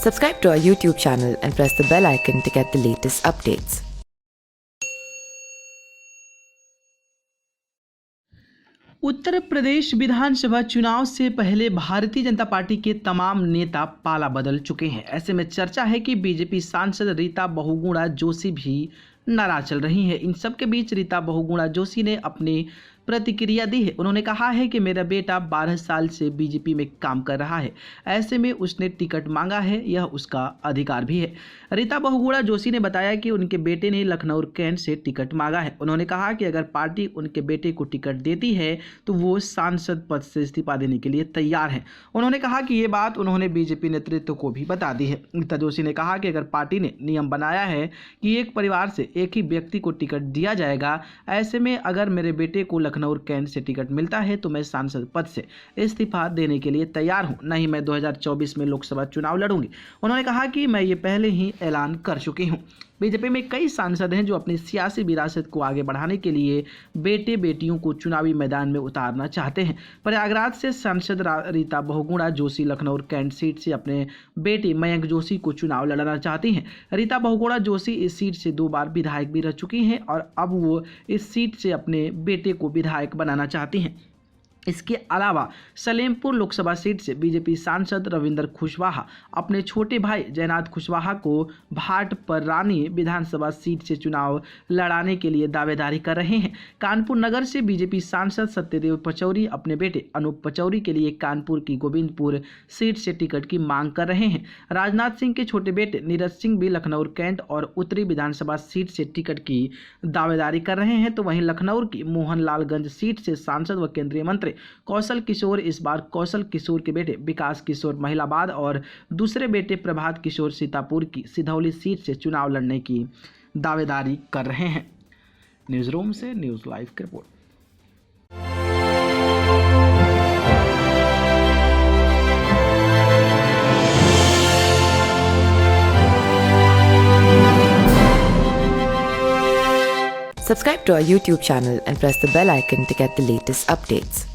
Subscribe to our YouTube channel and press the bell icon to get the latest updates. Uttar Pradesh विधानसभा चुनाव से पहले Bharatiya Janata party के तमाम नेता पाला बदल चुके हैं। ऐसे में चर्चा है कि बीजेपी सांसद रीता बहुगुणा जोशी भी नाराज चल रही हैं। इन सब के बीच रीता बहुगुणा जोशी ने अपनी प्रतिक्रिया दी है। उन्होंने कहा है कि मेरा बेटा 12 साल से बीजेपी में काम कर रहा है, ऐसे में उसने टिकट मांगा है, यह उसका अधिकार भी है। रीता बहुगुणा जोशी ने बताया कि उनके बेटे ने लखनऊ कैंट से टिकट मांगा है। उन्होंने कहा कि अगर पार्टी उनके बेटे को टिकट देती है तो वो सांसद पद से इस्तीफा देने के लिए तैयार हैं। उन्होंने कहा कि ये बात उन्होंने बीजेपी नेतृत्व को भी बता दी है। रीता जोशी ने कहा कि अगर पार्टी ने नियम बनाया है कि एक परिवार से एक ही व्यक्ति को टिकट दिया जाएगा, ऐसे में अगर मेरे बेटे को लखनऊ कैंट से टिकट मिलता है तो मैं सांसद पद से इस्तीफा देने के लिए तैयार हूं, नहीं मैं 2024 में लोकसभा चुनाव लड़ूंगी। उन्होंने कहा कि मैं ये पहले ही ऐलान कर चुकी हूं। बीजेपी में कई सांसद हैं जो अपनी सियासी विरासत को आगे बढ़ाने के लिए बेटे बेटियों को चुनावी मैदान में उतारना चाहते हैं। प्रयागराज से सांसद रीता बहुगुणा जोशी लखनऊ कैंट सीट से अपने बेटे मयंक जोशी को चुनाव लड़ना चाहती हैं। रीता बहुगुणा जोशी इस सीट से 2 बार विधायक भी रह चुकी हैं और अब वो इस सीट से अपने बेटे को विधायक बनाना चाहती हैं। इसके अलावा सलेमपुर लोकसभा सीट से बीजेपी सांसद रविंद्र कुशवाहा अपने छोटे भाई जयनाथ कुशवाहा को भाट पर रानी विधानसभा सीट से चुनाव लड़ाने के लिए दावेदारी कर रहे हैं। कानपुर नगर से बीजेपी सांसद सत्यदेव पचौरी अपने बेटे अनूप पचौरी के लिए कानपुर की गोविंदपुर सीट से टिकट की मांग कर रहे हैं। राजनाथ सिंह के छोटे बेटे नीरज सिंह भी लखनऊ कैंट और उत्तरी विधानसभा सीट से टिकट की दावेदारी कर रहे हैं। तो वहीं लखनऊ की मोहनलालगंज सीट से सांसद व केंद्रीय मंत्री कौशल किशोर इस बार कौशल किशोर के बेटे विकास किशोर महिलाबाद और दूसरे बेटे प्रभात किशोर सीतापुर की सिधौली सीट से चुनाव लड़ने की दावेदारी कर रहे हैं। न्यूज़ रूम से न्यूज़ लाइव की report. Subscribe to our YouTube channel and press the bell icon to get the latest updates.